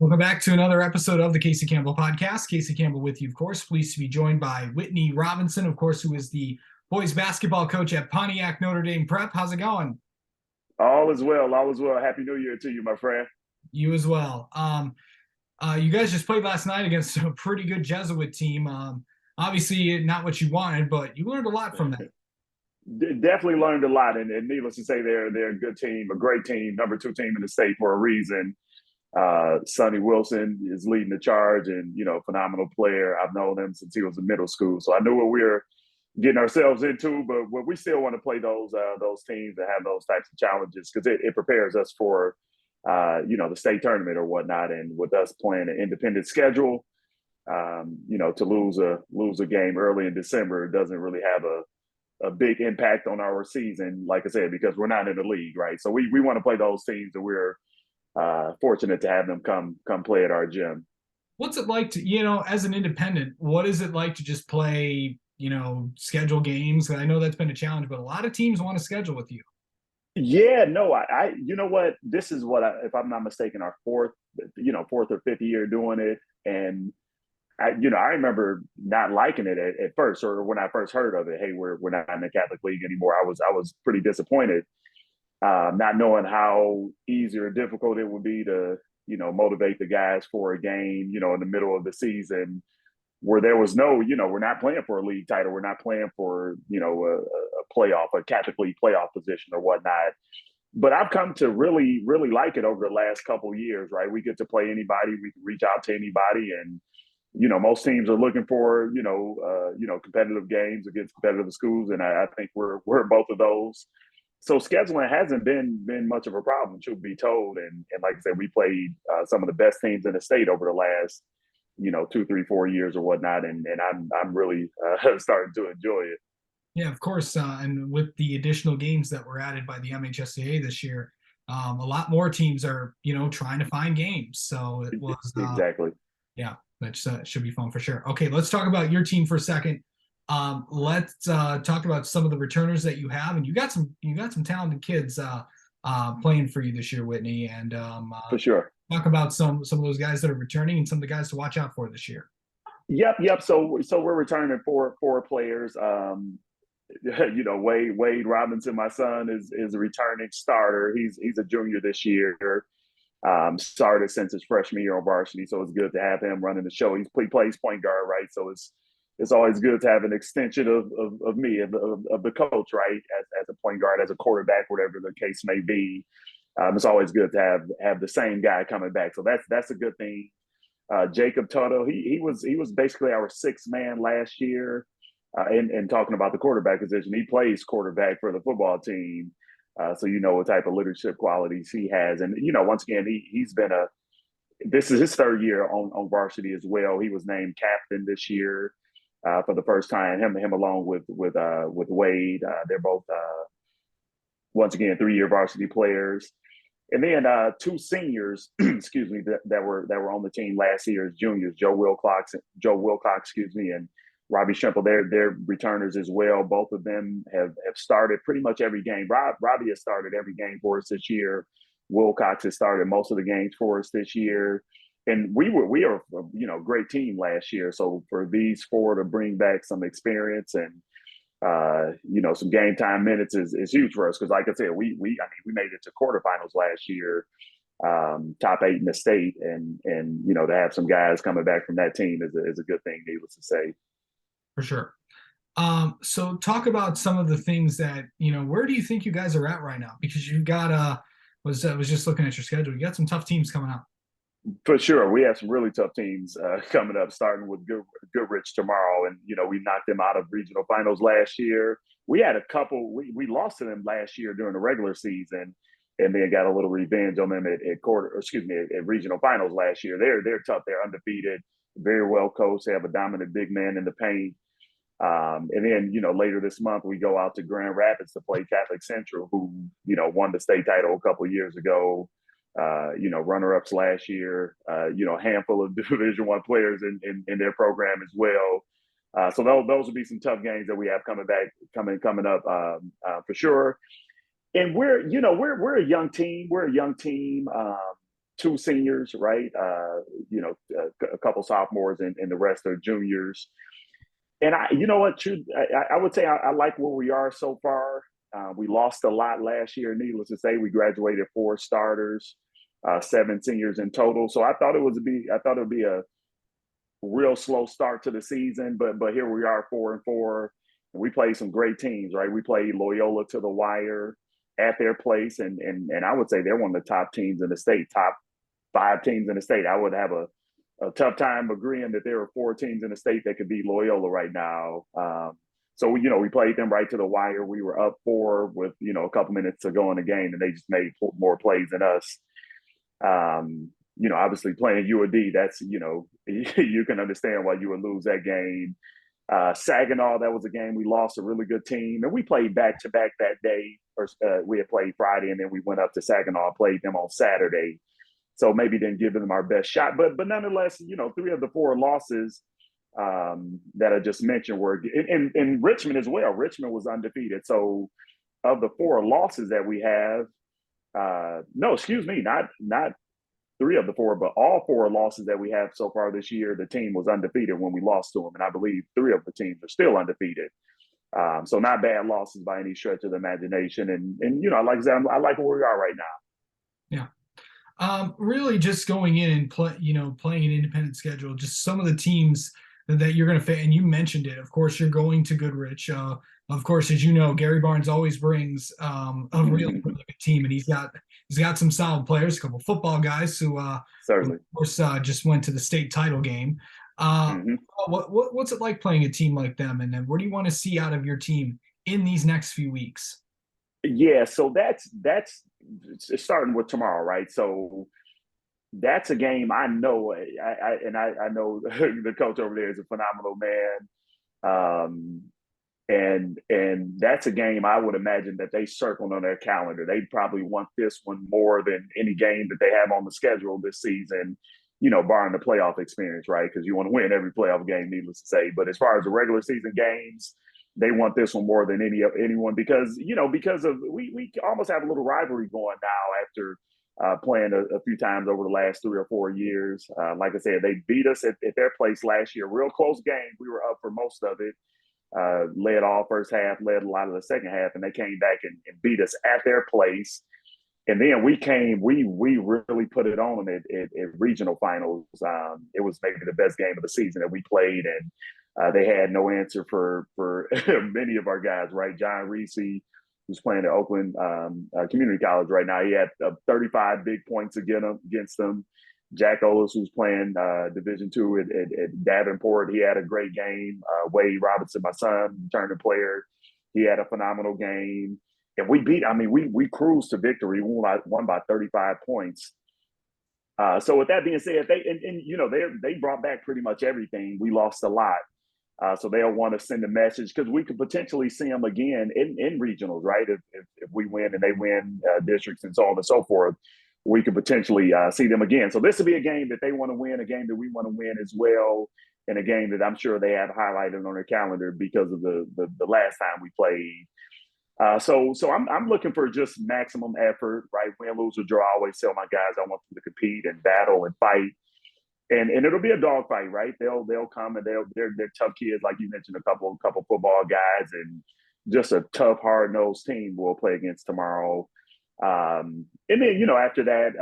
Welcome back to another episode of the Casey Campbell Podcast. Casey Campbell with you, of course. Pleased to be joined by Whitney Robinson, of course, who is the boys basketball coach at Pontiac Notre Dame Prep. How's it going? All is well. All is well. Happy New Year to you, my friend. You as well. You guys just played last night against a pretty good Jesuit team. Obviously, not what you wanted, but you learned a lot from that. Definitely learned a lot, and needless to say, they're a good team, a great team, number two team in the state for a reason. Sonny Wilson is leading the charge, and phenomenal player. I've known him since he was in middle school, so I knew what we were getting ourselves into. But we still want to play those teams and have those types of challenges because it prepares us for the state tournament or whatnot. And with us playing an independent schedule, to lose a game early in December doesn't really have a big impact on our season, like I said, because we're not in the league, right? So we want to play those teams, and we're fortunate to have them come play at our gym. What's it like to, as an independent, what is it like to just play, schedule games? I know that's been a challenge, but a lot of teams want to schedule with you. Yeah, no, you know what? This is if I'm not mistaken, our fourth or fifth year doing it, and I remember not liking it at first, or when I first heard of it. Hey, we're not in the Catholic League anymore. I was pretty disappointed, not knowing how easy or difficult it would be to motivate the guys for a game, in the middle of the season where there was no, we're not playing for a league title, we're not playing for a playoff, a Catholic League playoff position or whatnot. But I've come to really, really like it over the last couple of years, right? We get to play anybody, we can reach out to anybody, and most teams are looking for competitive games against competitive schools, and I think we're both of those. So scheduling hasn't been much of a problem, truth be told. And like I said, we played some of the best teams in the state over the last 2, 3, 4 years or whatnot, and I'm really starting to enjoy it. Yeah, of course. And with the additional games that were added by the MHSAA this year, a lot more teams are, trying to find games. So it was, Exactly. yeah, that should be fun for sure. Okay, let's talk about your team for a second. Let's talk about some of the returners that you have, and you got some talented kids playing for you this year, Whitney, and For sure. talk about some of those guys that are returning and some of the guys to watch out for this year. Yep. So we're returning four players. Wade Robinson, my son, is a returning starter. He's a junior this year. Started since his freshman year on varsity, so it's good to have him running the show. He plays point guard, right? So it's always good to have an extension of me, of the coach, right? As a point guard, as a quarterback, whatever the case may be. It's always good to have the same guy coming back. So that's a good thing. Jacob Tuttle, he was basically our sixth man last year. And talking about the quarterback position, he plays quarterback for the football team. So what type of leadership qualities he has. And, once again, he's been this is his third year on varsity as well. He was named captain this year for the first time, him along with Wade. They're both, once again, 3-year varsity players. And then two seniors, excuse me, that were on the team last year as juniors, Joe Wilcox, excuse me, and Robbie Shemple. They're returners as well. Both of them have started pretty much every game. Robbie has started every game for us this year. Wilcox has started most of the games for us this year. And we are a great team last year. So for these four to bring back some experience and some game time minutes is huge for us because, like I said, we made it to quarterfinals last year, top 8 in the state, and to have some guys coming back from that team is a good thing, needless to say. For sure. So talk about some of the things that, where do you think you guys are at right now? Because you've got was just looking at your schedule. You got some tough teams coming up. For sure, we have some really tough teams coming up, starting with Goodrich tomorrow, and we knocked them out of regional finals last year. We had a couple. We lost to them last year during the regular season, and then got a little revenge on them at regional finals last year. They're tough. They're undefeated, very well coached. They have a dominant big man in the paint. And then, later this month, we go out to Grand Rapids to play Catholic Central, who, won the state title a couple of years ago, runner-ups last year, a handful of Division I players in their program as well. So those will be some tough games that we have coming up for sure. And we're a young team. We're a young team. two seniors, right? A couple sophomores and the rest are juniors. And you know what, I would say I like where we are so far. We lost a lot last year. Needless to say, we graduated 4 starters, 7 seniors in total. So I thought it would be a real slow start to the season, but here we are, 4-4, and we played some great teams, right? We played Loyola to the wire at their place, and I would say they're one of the top teams in the state, top 5 teams in the state. I would have a tough time agreeing that there are 4 teams in the state that could beat Loyola right now. So we played them right to the wire. We were up 4 with a couple minutes to go in the game, and they just made more plays than us. Obviously playing UAD, that's you can understand why you would lose that game. Saginaw, that was a game we lost, a really good team, and we played back to back that day. Or we had played Friday, and then we went up to Saginaw, played them on Saturday. So maybe didn't give them our best shot, but nonetheless, 3 of the 4 losses that I just mentioned were in Richmond as well. Richmond was undefeated. So of the 4 losses that we have, no, excuse me, not 3 of the 4, but all 4 losses that we have so far this year, the team was undefeated when we lost to them, and I believe 3 of the teams are still undefeated. So not bad losses by any stretch of the imagination, and like I said, I like where we are right now. Yeah. Really just going in and playing an independent schedule, just some of the teams that you're going to face, and you mentioned it. Of course, you're going to Goodrich. Of course, as you know, Gary Barnes always brings a really good team, and he's got some solid players, a couple football guys who certainly, of course, just went to the state title game. What's it like playing a team like them, and then what do you want to see out of your team in these next few weeks? Yeah, so that's starting with tomorrow, right? So that's a game I know. I know the coach over there is a phenomenal man, and that's a game I would imagine that they circled on their calendar. They probably want this one more than any game that they have on the schedule this season. Barring the playoff experience, right? Because you want to win every playoff game, needless to say. But as far as the regular season games, they want this one more than anyone because of we almost have a little rivalry going now after playing a few times over the last 3 or 4 years. Like I said, they beat us at their place last year. Real close game. We were up for most of it. Led all first half, led a lot of the second half, and they came back and beat us at their place. And then we really put it on at regional finals. It was maybe the best game of the season that we played, and they had no answer for many of our guys, right? John Reese, who's playing at Oakland Community College right now, he had 35 big points against them. Jack Olis, who's playing Division II at Davenport, he had a great game. Wade Robinson, my son, returning player, he had a phenomenal game. And we cruised to victory. We won by 35 points. So with that being said, they brought back pretty much everything. We lost a lot. So they'll want to send a message because we could potentially see them again in regionals, right? If we win and they win districts and so on and so forth, we could potentially see them again. So this will be a game that they want to win, a game that we want to win as well, and a game that I'm sure they have highlighted on their calendar because of the last time we played. So I'm looking for just maximum effort, right? Win, lose, or draw. I always tell my guys I want them to compete and battle and fight, and it'll be a dogfight, right? They'll come and they're tough kids, like you mentioned, a couple football guys, and just a tough, hard nosed team we'll play against tomorrow. And then after that,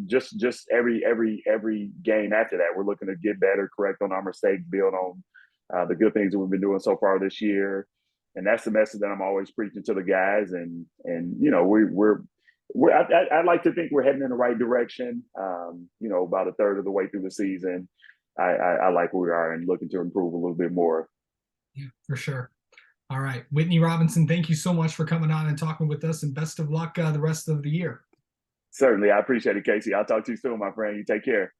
just every game after that, we're looking to get better, correct on our mistakes, build on the good things that we've been doing so far this year. And that's the message that I'm always preaching to the guys. And I like to think we're heading in the right direction. About a third of the way through the season, I like where we are and looking to improve a little bit more. Yeah, for sure. All right, Whitney Robinson, thank you so much for coming on and talking with us, and best of luck the rest of the year. Certainly, I appreciate it, Casey. I'll talk to you soon, my friend. You take care.